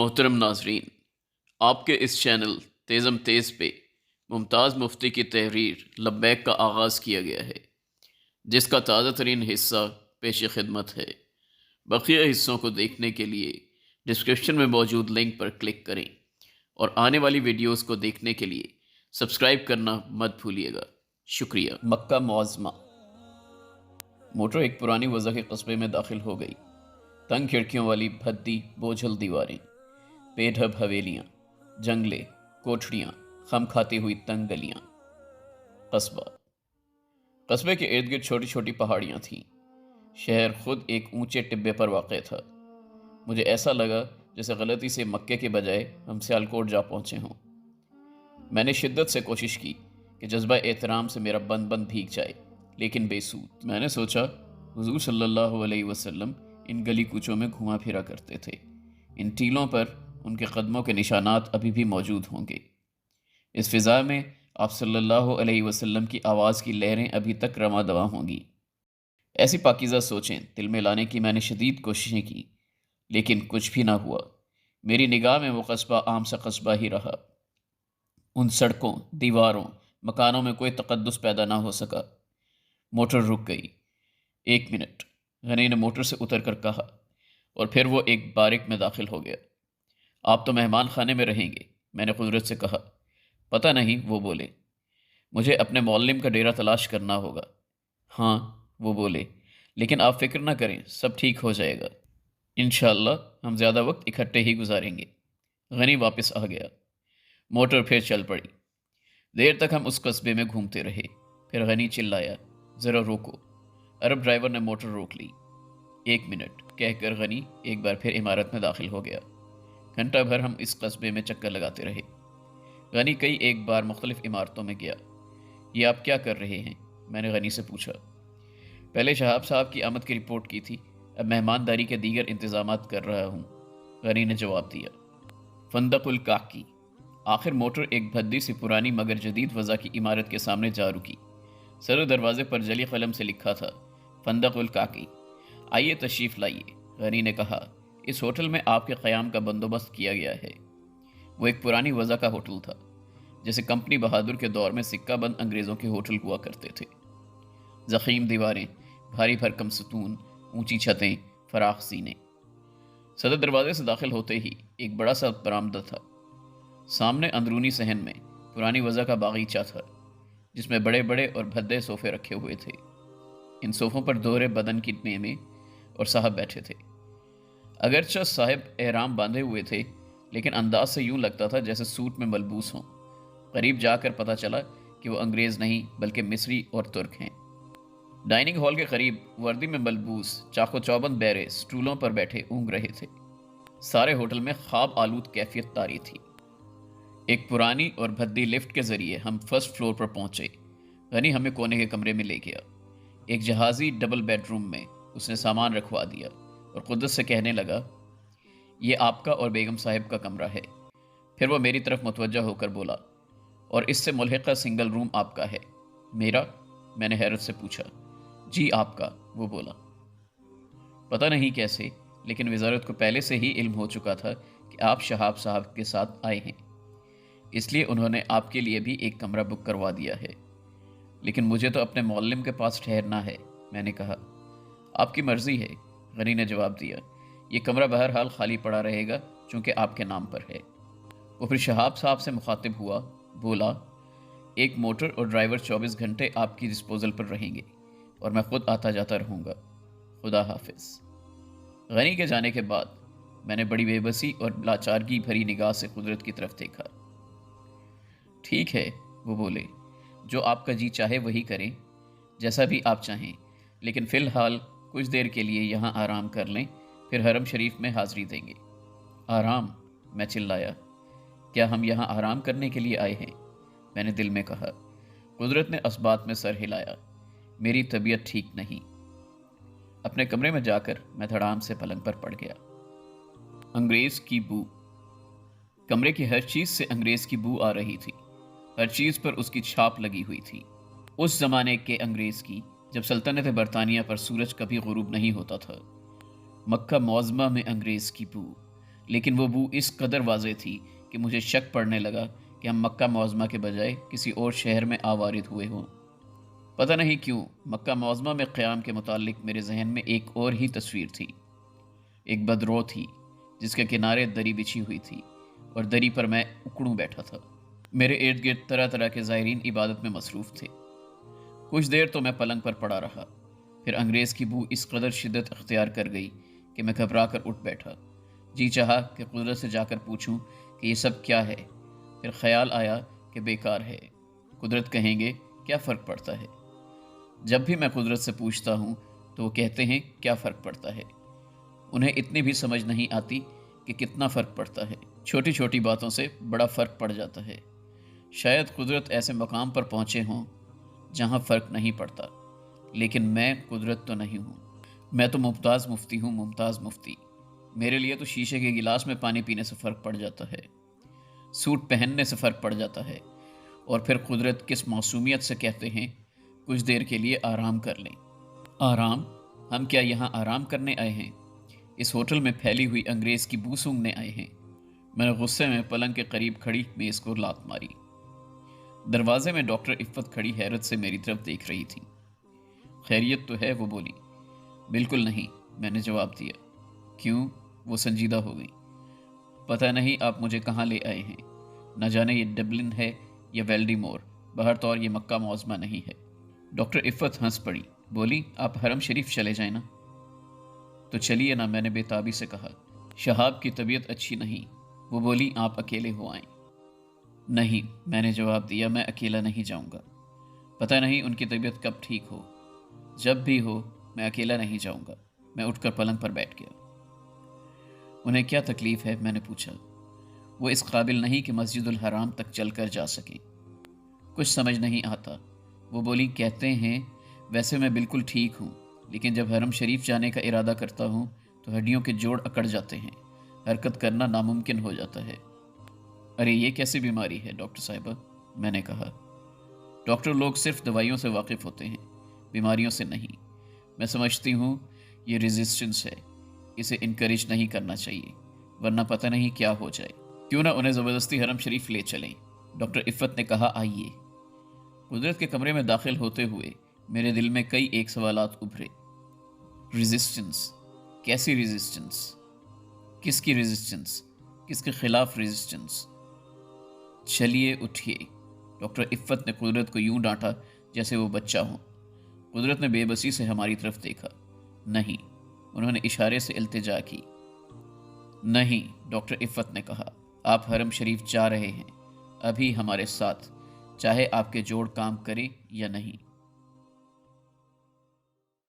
محترم ناظرین، آپ کے اس چینل تیزم تیز پہ ممتاز مفتی کی تحریر لبیک کا آغاز کیا گیا ہے، جس کا تازہ ترین حصہ پیش خدمت ہے۔ بقیہ حصوں کو دیکھنے کے لیے ڈسکرپشن میں موجود لنک پر کلک کریں اور آنے والی ویڈیوز کو دیکھنے کے لیے سبسکرائب کرنا مت بھولیے گا۔ شکریہ۔ مکہ معظمہ۔ موٹر ایک پرانی وضع کے قصبے میں داخل ہو گئی۔ تنگ کھڑکیوں والی بھدی بوجھل دیواریں، بے ڈھب حویلیاں، جنگلے، کوٹھڑیاں، خم کھاتی ہوئی تنگ گلیاں۔ قصبے کے ارد گرد چھوٹی چھوٹی پہاڑیاں تھیں۔ شہر خود ایک اونچے ٹبے پر واقع تھا۔ مجھے ایسا لگا جیسے غلطی سے مکے کے بجائے ہم سیالکوٹ جا پہنچے ہوں۔ میں نے شدت سے کوشش کی کہ جذبہ احترام سے میرا بند بند بھیگ جائے، لیکن بے سود۔ میں نے سوچا حضور صلی اللہ علیہ وسلم ان گلی کوچوں میں گھما پھرا کرتے تھے، ان ٹیلوں پر ان کے قدموں کے نشانات ابھی بھی موجود ہوں گے۔ اس فضا میں آپ صلی اللہ علیہ وسلم کی آواز کی لہریں ابھی تک رواں دواں ہوں گی۔ ایسی پاکیزہ سوچیں دل میں لانے کی میں نے شدید کوششیں کی، لیکن کچھ بھی نہ ہوا۔ میری نگاہ میں وہ قصبہ عام سا قصبہ ہی رہا۔ ان سڑکوں، دیواروں، مکانوں میں کوئی تقدس پیدا نہ ہو سکا۔ موٹر رک گئی۔ 1 منٹ، غنی نے موٹر سے اتر کر کہا، اور پھر وہ ایک بارک میں داخل ہو گیا۔ آپ تو مہمان خانے میں رہیں گے، میں نے قدرت سے کہا۔ پتہ نہیں، وہ بولے۔ مجھے اپنے معلم کا ڈیرا تلاش کرنا ہوگا۔ ہاں، وہ بولے، لیکن آپ فکر نہ کریں، سب ٹھیک ہو جائے گا۔ انشاءاللہ ہم زیادہ وقت اکٹھے ہی گزاریں گے۔ غنی واپس آ گیا۔ موٹر پھر چل پڑی۔ دیر تک ہم اس قصبے میں گھومتے رہے۔ پھر غنی چلایا، ذرا روکو۔ عرب ڈرائیور نے موٹر روک لی۔ 1 منٹ کہہ کر غنی ایک بار پھر عمارت میں داخل ہو گیا۔ گھنٹہ بھر ہم اس قصبے میں چکر لگاتے رہے۔ غنی کئی ایک بار مختلف عمارتوں میں گیا۔ یہ آپ کیا کر رہے ہیں؟ میں نے غنی سے پوچھا۔ پہلے شہاب صاحب کی آمد کی رپورٹ کی تھی، اب مہمانداری کے دیگر انتظامات کر رہا ہوں، غنی نے جواب دیا۔ فندق الکاکی۔ آخر موٹر ایک بھدی سی پرانی مگر جدید وضع کی عمارت کے سامنے جا رکی۔ سر دروازے پر جلی قلم سے لکھا تھا، فندق الکاکی۔ آئیے تشریف لائیے، غنی نے کہا۔ اس ہوٹل میں آپ کے قیام کا بندوبست کیا گیا ہے۔ وہ ایک پرانی وضع کا ہوٹل تھا، جیسے کمپنی بہادر کے دور میں سکہ بند انگریزوں کے ہوٹل ہوا کرتے تھے۔ ضخیم دیواریں، بھاری بھرکم ستون، اونچی چھتیں، فراخ سینے۔ صدر دروازے سے داخل ہوتے ہی ایک بڑا سا برآمدہ تھا۔ سامنے اندرونی صحن میں پرانی وضع کا باغیچہ تھا، جس میں بڑے بڑے اور بھدے صوفے رکھے ہوئے تھے۔ ان صوفوں پر دوہرے بدن کی میمیں اور صاحب بیٹھے تھے۔ اگرچہ صاحب احرام باندھے ہوئے تھے، لیکن انداز سے یوں لگتا تھا جیسے سوٹ میں ملبوس ہوں۔ قریب جا کر پتہ چلا کہ وہ انگریز نہیں بلکہ مصری اور ترک ہیں۔ ڈائننگ ہال کے قریب وردی میں ملبوس چاق و چوبند بیرے سٹولوں پر بیٹھے اونگ رہے تھے۔ سارے ہوٹل میں خواب آلود کیفیت طاری تھی۔ ایک پرانی اور بھدی لفٹ کے ذریعے ہم فرسٹ فلور پر پہنچے۔ غنی ہمیں کونے کے کمرے میں لے گیا۔ ایک جہازی ڈبل بیڈ روم میں اس نے سامان رکھوا دیا اور قدرت سے کہنے لگا، یہ آپ کا اور بیگم صاحب کا کمرہ ہے۔ پھر وہ میری طرف متوجہ ہو کر بولا، اور اس سے ملحقہ سنگل روم آپ کا ہے۔ میرا؟ میں نے حیرت سے پوچھا۔ جی آپ کا، وہ بولا۔ پتہ نہیں کیسے، لیکن وزارت کو پہلے سے ہی علم ہو چکا تھا کہ آپ شہاب صاحب کے ساتھ آئے ہیں، اس لیے انہوں نے آپ کے لیے بھی ایک کمرہ بک کروا دیا ہے۔ لیکن مجھے تو اپنے معلم کے پاس ٹھہرنا ہے، میں نے کہا۔ آپ کی مرضی ہے، غنی نے جواب دیا۔ یہ کمرہ بہرحال خالی پڑا رہے گا چونکہ آپ کے نام پر ہے۔ وہ پھر شہاب صاحب سے مخاطب ہوا، بولا، ایک موٹر اور ڈرائیور 24 گھنٹے آپ کی ڈسپوزل پر رہیں گے، اور میں خود آتا جاتا رہوں گا۔ خدا حافظ۔ غنی کے جانے کے بعد میں نے بڑی بے بسی اور لاچارگی بھری نگاہ سے قدرت کی طرف دیکھا۔ ٹھیک ہے، وہ بولے، جو آپ کا جی چاہے وہی کریں، جیسا بھی آپ چاہیں، لیکن فی الحال کچھ دیر کے لیے یہاں آرام کر لیں، پھر حرم شریف میں حاضری دیں گے۔ آرام؟ میں چلایا۔ کیا ہم یہاں آرام کرنے کے لیے آئے ہیں؟ میں نے دل میں کہا۔ قدرت نے اسبات میں سر ہلایا۔ میری طبیعت ٹھیک نہیں۔ اپنے کمرے میں جا کر میں دھڑام سے پلنگ پر پڑ گیا۔ انگریز کی بو۔ کمرے کی ہر چیز سے انگریز کی بو آ رہی تھی، ہر چیز پر اس کی چھاپ لگی ہوئی تھی۔ اس زمانے کے انگریز کی، جب سلطنت برطانیہ پر سورج کبھی غروب نہیں ہوتا تھا۔ مکہ معظمہ میں انگریز کی بو، لیکن وہ بو اس قدر واضح تھی کہ مجھے شک پڑنے لگا کہ ہم مکہ معظمہ کے بجائے کسی اور شہر میں آوارد ہوئے ہوں۔ پتہ نہیں کیوں مکہ معظمہ میں قیام کے متعلق میرے ذہن میں ایک اور ہی تصویر تھی۔ ایک بدرو تھی جس کے کنارے دری بچھی ہوئی تھی اور دری پر میں اکڑوں بیٹھا تھا۔ میرے ارد گرد طرح طرح کے زائرین عبادت میں مصروف تھے۔ کچھ دیر تو میں پلنگ پر پڑا رہا، پھر انگریز کی بو اس قدر شدت اختیار کر گئی کہ میں گھبرا کر اٹھ بیٹھا۔ جی چاہا کہ قدرت سے جا کر پوچھوں کہ یہ سب کیا ہے، پھر خیال آیا کہ بیکار ہے، قدرت کہیں گے کیا فرق پڑتا ہے۔ جب بھی میں قدرت سے پوچھتا ہوں تو وہ کہتے ہیں کیا فرق پڑتا ہے، انہیں اتنی بھی سمجھ نہیں آتی کہ کتنا فرق پڑتا ہے۔ چھوٹی چھوٹی باتوں سے بڑا فرق پڑ جاتا ہے۔ شاید قدرت ایسے مقام پر پہنچے ہوں جہاں فرق نہیں پڑتا، لیکن میں قدرت تو نہیں ہوں۔ میں تو ممتاز مفتی ہوں، ممتاز مفتی۔ میرے لیے تو شیشے کے گلاس میں پانی پینے سے فرق پڑ جاتا ہے، سوٹ پہننے سے فرق پڑ جاتا ہے، اور پھر قدرت کس معصومیت سے کہتے ہیں کچھ دیر کے لیے آرام کر لیں۔ آرام؟ ہم کیا یہاں آرام کرنے آئے ہیں؟ اس ہوٹل میں پھیلی ہوئی انگریز کی بو سونگھنے آئے ہیں؟ میں نے غصے میں پلنگ کے قریب کھڑی میز کو لات ماری۔ دروازے میں ڈاکٹر عفت کھڑی حیرت سے میری طرف دیکھ رہی تھی۔ خیریت تو ہے؟ وہ بولی۔ بالکل نہیں، میں نے جواب دیا۔ کیوں؟ وہ سنجیدہ ہو گئی۔ پتہ نہیں آپ مجھے کہاں لے آئے ہیں، نہ جانے یہ ڈبلن ہے یا ویلڈی مور، بہر طور یہ مکہ معظمہ نہیں ہے۔ ڈاکٹر عفت ہنس پڑی، بولی آپ حرم شریف چلے جائیں نا۔ تو چلیے نا، میں نے بے تابی سے کہا۔ شہاب کی طبیعت اچھی نہیں، وہ بولی آپ اکیلے ہو آئیں۔ نہیں، میں نے جواب دیا، میں اکیلا نہیں جاؤں گا۔ پتہ نہیں ان کی طبیعت کب ٹھیک ہو، جب بھی ہو میں اکیلا نہیں جاؤں گا۔ میں اٹھ کر پلنگ پر بیٹھ گیا۔ انہیں کیا تکلیف ہے؟ میں نے پوچھا۔ وہ اس قابل نہیں کہ مسجد الحرام تک چل کر جا سکیں۔ کچھ سمجھ نہیں آتا۔ وہ بولی کہتے ہیں ویسے میں بالکل ٹھیک ہوں، لیکن جب حرم شریف جانے کا ارادہ کرتا ہوں تو ہڈیوں کے جوڑ اکڑ جاتے ہیں، حرکت کرنا ناممکن ہو جاتا ہے۔ ارے یہ کیسی بیماری ہے ڈاکٹر صاحبہ؟ میں نے کہا۔ ڈاکٹر لوگ صرف دوائیوں سے واقف ہوتے ہیں، بیماریوں سے نہیں۔ میں سمجھتی ہوں یہ ریزسٹنس ہے، اسے انکریج نہیں کرنا چاہیے، ورنہ پتہ نہیں کیا ہو جائے۔ کیوں نہ انہیں زبردستی حرم شریف لے چلیں؟ ڈاکٹر عفت نے کہا آئیے۔ قدرت کے کمرے میں داخل ہوتے ہوئے میرے دل میں کئی ایک سوالات ابھرے۔ ریزسٹنس؟ کیسی ریزسٹنس؟ کس کی ریزسٹنس؟ کس کے خلاف ریزسٹنس؟ چلیے اٹھیے۔ ڈاکٹر عفت نے قدرت کو یوں ڈانٹا جیسے وہ بچہ ہو۔ قدرت نے بے بسی سے ہماری طرف دیکھا۔ نہیں، انہوں نے اشارے سے التجا کی۔ نہیں، ڈاکٹر عفت نے کہا، آپ حرم شریف جا رہے ہیں، ابھی ہمارے ساتھ، چاہے آپ کے جوڑ کام کریں یا نہیں۔